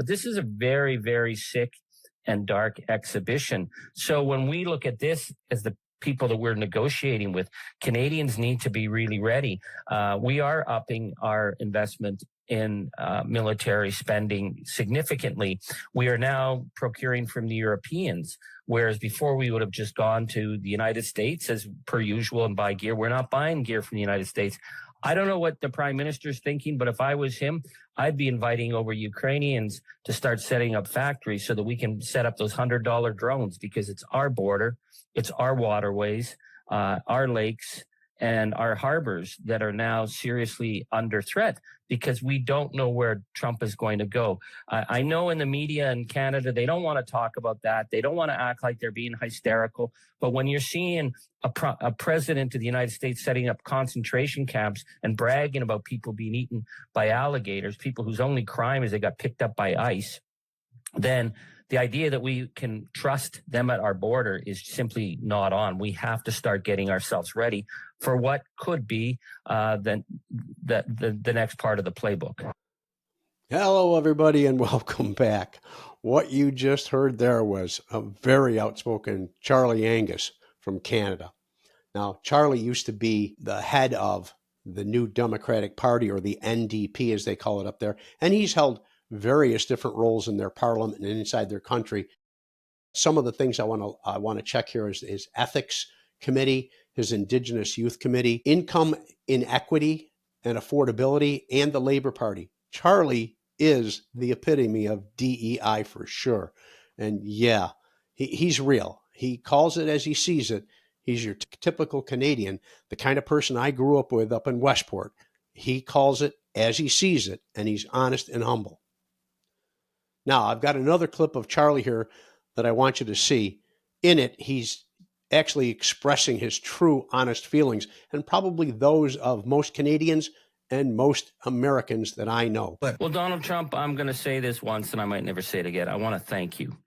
But this is a very, very sick and dark exhibition. So when we look at this as the people that we're negotiating with, Canadians need to be really ready. We are upping our investment in military spending significantly. We are now procuring from the Europeans, whereas before we would have just gone to the United States as per usual and buy gear. We're not buying gear from the United States. I don't know what the prime minister's thinking, but if I was him, I'd be inviting over Ukrainians to start setting up factories so that we can set up those $100 drones, because it's our border, it's our waterways, our lakes, and our harbors that are now seriously under threat because we don't know where Trump is going to go. I know in the media in Canada, they don't want to talk about that. They don't want to act like they're being hysterical. But when you're seeing a president of the United States setting up concentration camps and bragging about people being eaten by alligators, people whose only crime is they got picked up by ICE, then the idea that we can trust them at our border is simply not on. We have to start getting ourselves ready for what could be the next part of the playbook. Hello, everybody, and welcome back. What you just heard there was a very outspoken Charlie Angus from Canada. Now, Charlie used to be the head of the New Democratic Party, or the NDP as they call it up there, and he's held various different roles in their parliament and inside their country. Some of the things I want to check here is his ethics committee, his Indigenous Youth Committee, income inequity and affordability, and the Labor Party. Charlie is the epitome of DEI for sure. And yeah, he's real. He calls it as he sees it. He's your typical Canadian, the kind of person I grew up with up in Westport. He calls it as he sees it, and he's honest and humble. Now, I've got another clip of Charlie here that I want you to see. In it, he's actually expressing his true, honest feelings, and probably those of most Canadians and most Americans that I know. Well, Donald Trump, I'm going to say this once, and I might never say it again. I want to thank you.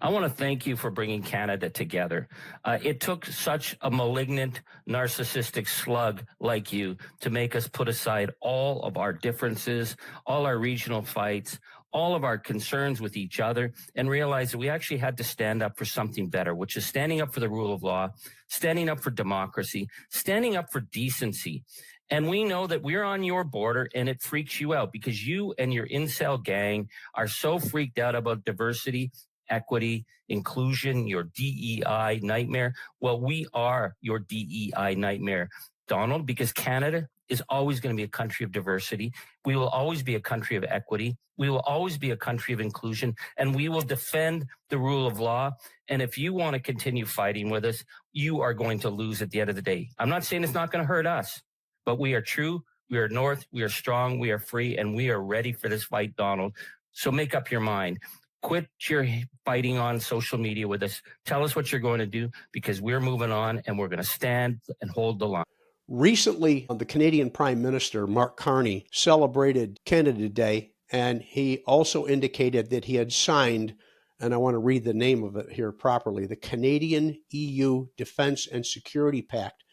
I want to thank you for bringing Canada together. It took such a malignant, narcissistic slug like you to make us put aside all of our differences, all our regional fights, all of our concerns with each other, and realize that we actually had to stand up for something better, which is standing up for the rule of law, standing up for democracy, standing up for decency. And we know that we're on your border, and it freaks you out because you and your incel gang are so freaked out about diversity, equity, inclusion, your DEI nightmare. Well, we are your DEI nightmare, Donald, because Canada is always going to be a country of diversity. We will always be a country of equity. We will always be a country of inclusion, and we will defend the rule of law. And if you want to continue fighting with us, you are going to lose at the end of the day. I'm not saying it's not going to hurt us, but we are true. We are North. We are strong. We are free, and we are ready for this fight, Donald. So make up your mind. Quit your fighting on social media with us. Tell us what you're going to do, because we're moving on, and we're going to stand and hold the line. Recently, the Canadian Prime Minister, Mark Carney, celebrated Canada Day, and he also indicated that he had signed, and I want to read the name of it here properly, the Canadian-EU Defence and Security Pact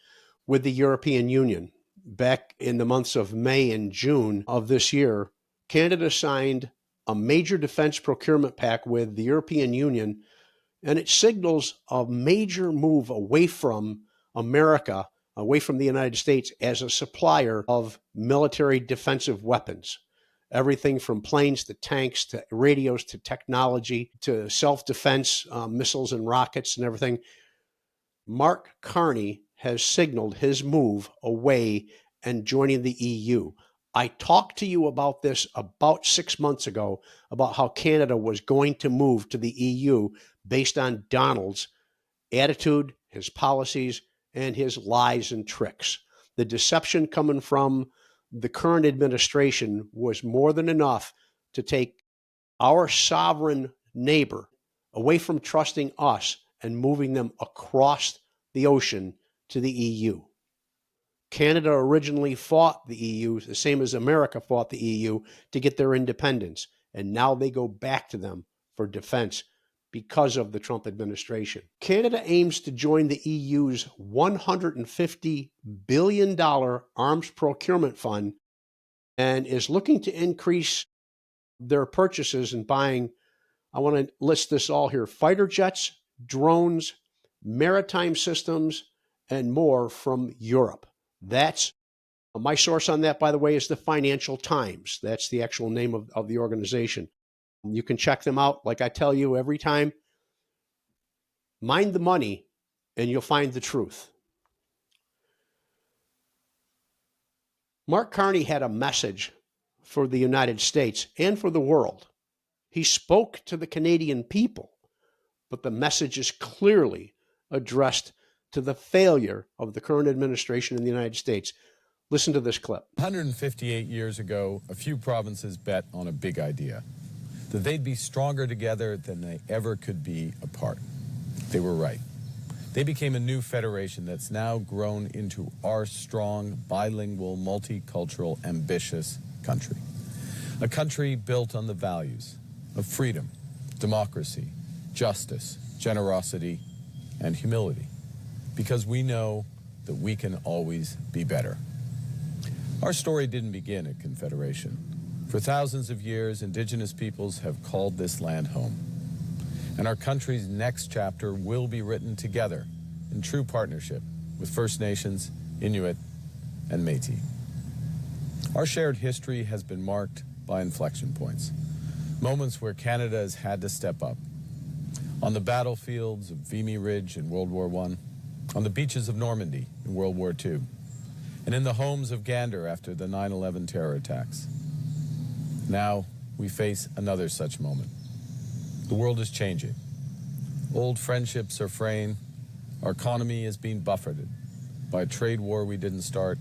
with the European Union. Back in the months of May and June of this year, Canada signed a major defense procurement pact with the European Union, and it signals a major move away from America, away from the United States as a supplier of military defensive weapons. Everything from planes to tanks to radios to technology to self-defense missiles and rockets and everything. Mark Carney has signaled his move away and joining the EU. I talked to you about this about 6 months ago, about how Canada was going to move to the EU based on Donald's attitude, his policies, and his lies and tricks. The deception coming from the current administration was more than enough to take our sovereign neighbor away from trusting us and moving them across the ocean to the EU. Canada originally fought the EU, the same as America fought the EU, to get their independence. And now they go back to them for defense because of the Trump administration. Canada aims to join the EU's $150 billion arms procurement fund and is looking to increase their purchases and buying, I want to list this all here: fighter jets, drones, maritime systems, and more from Europe. That's my source on that, by the way, is the Financial Times. That's the actual name of the organization. You can check them out. Like I tell you every time, mind the money and you'll find the truth. Mark Carney had a message for the United States and for the world. He spoke to the Canadian people, but the message is clearly addressed to the failure of the current administration in the United States. Listen to this clip. 158 years ago, a few provinces bet on a big idea, that they'd be stronger together than they ever could be apart. They were right. They became a new federation that's now grown into our strong, bilingual, multicultural, ambitious country. A country built on the values of freedom, democracy, justice, generosity, and humility, because we know that we can always be better. Our story didn't begin at Confederation. For thousands of years, indigenous peoples have called this land home. And our country's next chapter will be written together in true partnership with First Nations, Inuit, and Métis. Our shared history has been marked by inflection points, moments where Canada has had to step up. On the battlefields of Vimy Ridge in World War I, on the beaches of Normandy in World War II, and in the homes of Gander after the 9/11 terror attacks. Now we face another such moment. The world is changing. Old friendships are fraying. Our economy is being buffeted by a trade war we didn't start.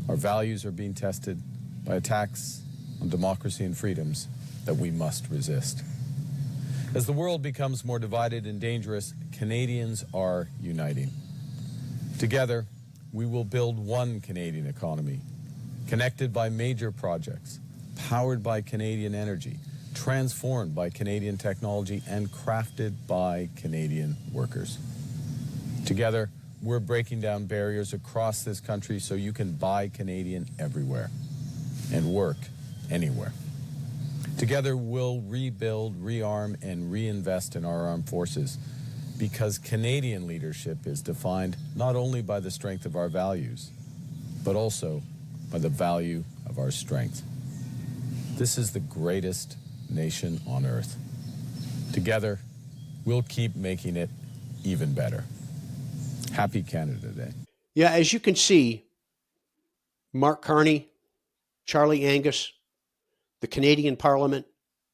Our values are being tested by attacks on democracy and freedoms that we must resist. As the world becomes more divided and dangerous, Canadians are uniting. Together, we will build one Canadian economy, connected by major projects, powered by Canadian energy, transformed by Canadian technology, and crafted by Canadian workers. Together, we're breaking down barriers across this country so you can buy Canadian everywhere and work anywhere. Together, we'll rebuild, rearm, and reinvest in our armed forces, because Canadian leadership is defined not only by the strength of our values, but also by the value of our strength. This is the greatest nation on earth. Together, we'll keep making it even better. Happy Canada Day. Yeah, as you can see, Mark Carney, Charlie Angus, the Canadian Parliament,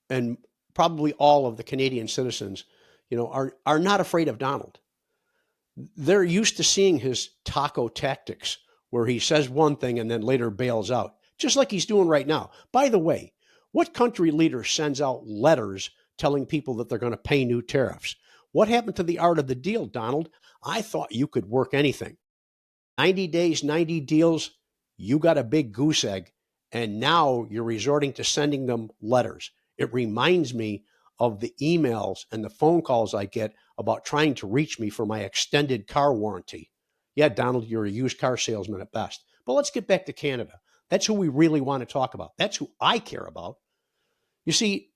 and probably all of the Canadian citizens, are not afraid of Donald. They're used to seeing his taco tactics, where he says one thing and then later bails out, just like he's doing right now. By the way, what country leader sends out letters telling people that they're going to pay new tariffs? What happened to the art of the deal, Donald? I thought you could work anything. 90 days, 90 deals, you got a big goose egg, and now you're resorting to sending them letters. It reminds me of the emails and the phone calls I get about trying to reach me for my extended car warranty. Yeah, Donald, you're a used car salesman at best. But let's get back to Canada. That's who we really want to talk about. That's who I care about. You see,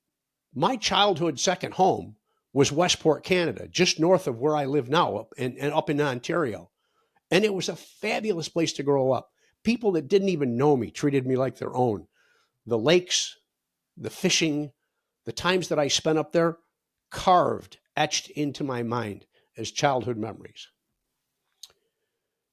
my childhood second home was Westport, Canada, just north of where I live now, and up in Ontario. And it was a fabulous place to grow up. People that didn't even know me treated me like their own. The lakes, the fishing, the times that I spent up there, carved, etched into my mind as childhood memories.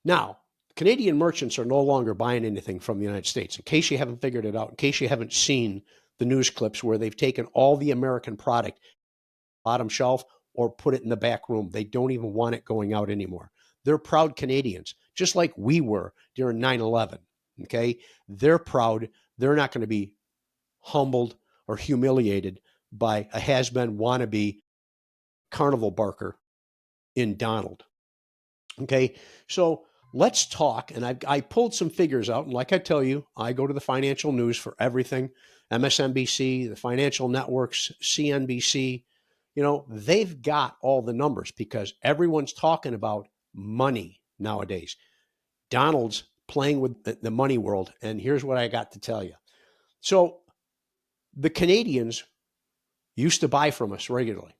Now, Canadian merchants are no longer buying anything from the United States. In case you haven't figured it out, in case you haven't seen the news clips where they've taken all the American product, bottom shelf, or put it in the back room. They don't even want it going out anymore. They're proud Canadians, just like we were during 9/11. Okay? They're proud. They're not going to be humbled or humiliated by a has-been wannabe carnival barker in Donald. Okay, so let's talk. And I pulled some figures out. And like I tell you, I go to the financial news for everything. MSNBC, the financial networks, CNBC, they've got all the numbers because everyone's talking about money nowadays. Donald's playing with the money world. And here's what I got to tell you. So The Canadians used to buy from us regularly.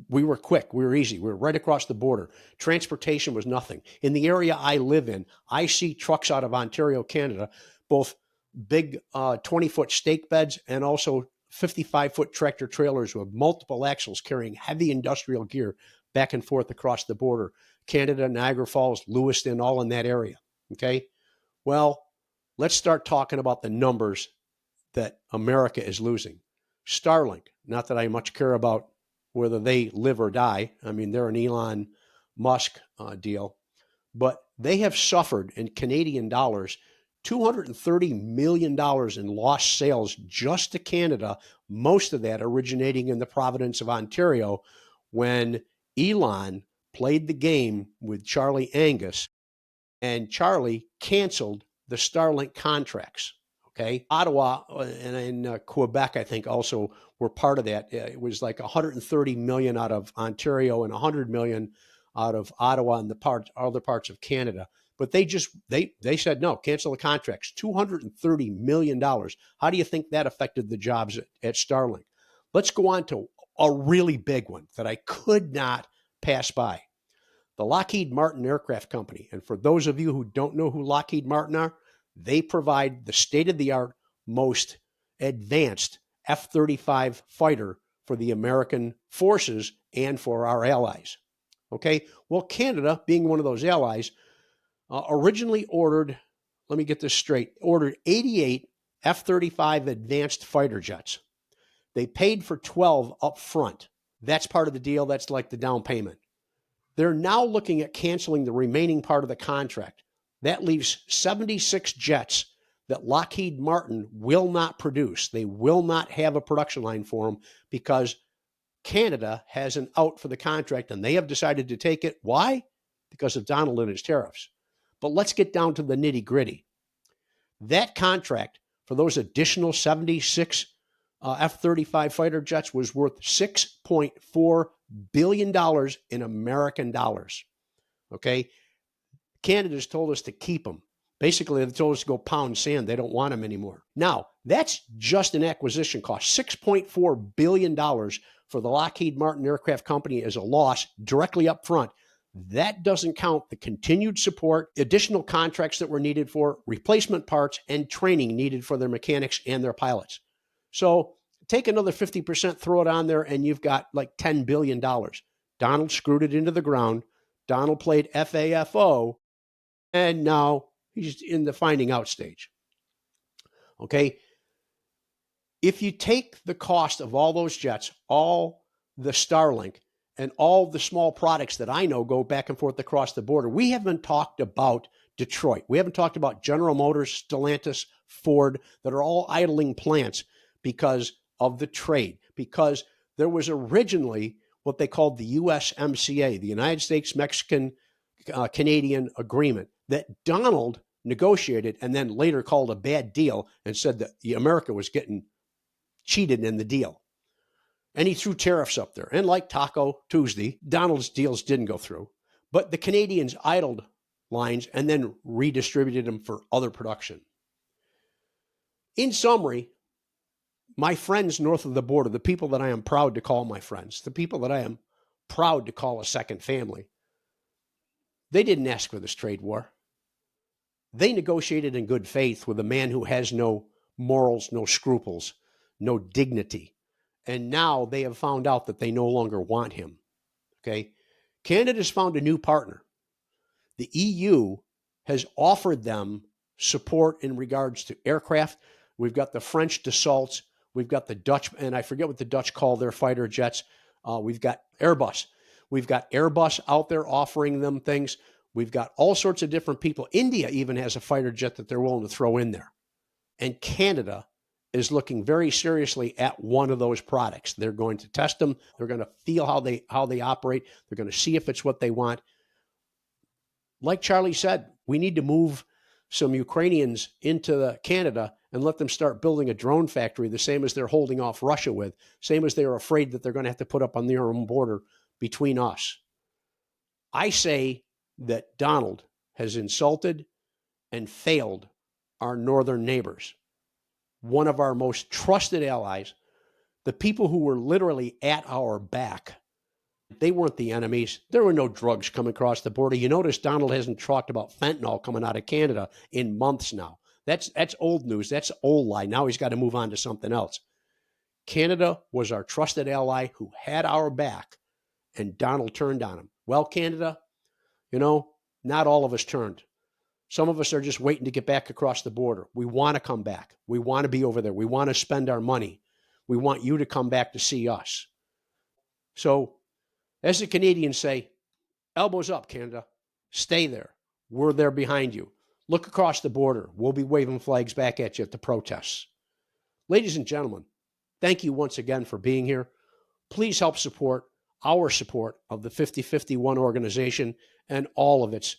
We were quick. We were easy. We were right across the border. Transportation was nothing. In the area I live in, I see trucks out of Ontario, Canada, both big 20-foot stake beds and also 55-foot tractor trailers with multiple axles carrying heavy industrial gear back and forth across the border. Canada, Niagara Falls, Lewiston, all in that area. Okay? Well, let's start talking about the numbers that America is losing. Starlink, not that I much care about whether they live or die. I mean, they're an Elon Musk deal. But they have suffered in Canadian dollars $230 million in lost sales just to Canada, most of that originating in the province of Ontario when Elon played the game with Charlie Angus and Charlie canceled the Starlink contracts. Okay. Ottawa and Quebec, I think, also were part of that. It was like 130 million out of Ontario and 100 million out of Ottawa and other parts of Canada. But they said, no, cancel the contracts. $230 million. How do you think that affected the jobs at Starlink? Let's go on to a really big one that I could not pass by. The Lockheed Martin Aircraft Company. And for those of you who don't know who Lockheed Martin are, they provide the state-of-the-art, most advanced F-35 fighter for the American forces and for our allies. Okay, well, Canada, being one of those allies, originally ordered, let me get this straight, ordered 88 F-35 advanced fighter jets. They paid for 12 up front. That's part of the deal. That's like the down payment. They're now looking at canceling the remaining part of the contract. That leaves 76 jets that Lockheed Martin will not produce. They will not have a production line for them because Canada has an out for the contract and they have decided to take it. Why? Because of Donald and his tariffs. But let's get down to the nitty gritty. That contract for those additional 76 F-35 fighter jets was worth $6.4 billion in American dollars. Okay? Canada's told us to keep them. Basically, they told us to go pound sand. They don't want them anymore. Now, that's just an acquisition cost. $6.4 billion for the Lockheed Martin Aircraft Company as a loss directly up front. That doesn't count the continued support, additional contracts that were needed for replacement parts, and training needed for their mechanics and their pilots. So take another 50%, throw it on there, and you've got like $10 billion. Donald screwed it into the ground. Donald played FAFO, and now he's in the finding out stage. Okay? If you take the cost of all those jets, all the Starlink, and all the small products that I know go back and forth across the border, we haven't talked about Detroit. We haven't talked about General Motors, Stellantis, Ford, that are all idling plants because of the trade, because there was originally what they called the USMCA, the United States Mexican Canadian Agreement, that Donald negotiated and then later called a bad deal and said that America was getting cheated in the deal. And he threw tariffs up there. And like Taco Tuesday, Donald's deals didn't go through. But the Canadians idled lines and then redistributed them for other production. In summary, my friends north of the border, the people that I am proud to call my friends, the people that I am proud to call a second family, they didn't ask for this trade war. They negotiated in good faith with a man who has no morals, no scruples, no dignity. And now they have found out that they no longer want him. Okay? Canada's found a new partner. The EU has offered them support in regards to aircraft. We've got the French Dassaults. We've got the Dutch, and I forget what the Dutch call their fighter jets. We've got Airbus. We've got Airbus out there offering them things. We've got all sorts of different people. India even has a fighter jet that they're willing to throw in there. And Canada is looking very seriously at one of those products. They're going to test them. They're going to feel how they operate. They're going to see if it's what they want. Like Charlie said, we need to move some Ukrainians into Canada and let them start building a drone factory, the same as they're holding off Russia with, same as they're afraid that they're going to have to put up on their own border between us. I say that Donald has insulted and failed our northern neighbors, one of our most trusted allies, the people who were literally at our back, they weren't the enemies. There were no drugs coming across the border. You notice Donald hasn't talked about fentanyl coming out of Canada in months now. That's old news. That's old lie. Now he's got to move on to something else. Canada was our trusted ally who had our back, and Donald turned on him. Well, Canada, not all of us turned. Some of us are just waiting to get back across the border. We want to come back. We want to be over there. We want to spend our money. We want you to come back to see us. So, as the Canadians say, elbows up, Canada. Stay there. We're there behind you. Look across the border. We'll be waving flags back at you at the protests. Ladies and gentlemen, thank you once again for being here. Please help support our support of the 5051 organization and all of its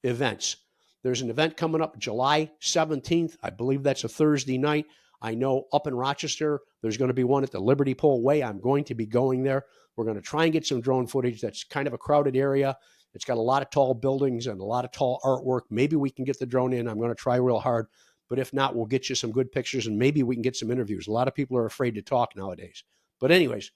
events. There's an event coming up July 17th. I believe that's a Thursday night. I know up in Rochester, there's going to be one at the Liberty Pole Way. I'm going to be going there. We're going to try and get some drone footage. That's kind of a crowded area. It's got a lot of tall buildings and a lot of tall artwork. Maybe we can get the drone in. I'm going to try real hard. But if not, we'll get you some good pictures and maybe we can get some interviews. A lot of people are afraid to talk nowadays. But anyways,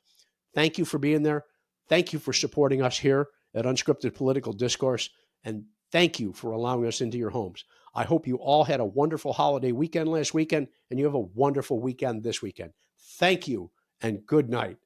thank you for being there. Thank you for supporting us here at Unscripted Political Discourse. And thank you for allowing us into your homes. I hope you all had a wonderful holiday weekend last weekend and you have a wonderful weekend this weekend. Thank you and good night.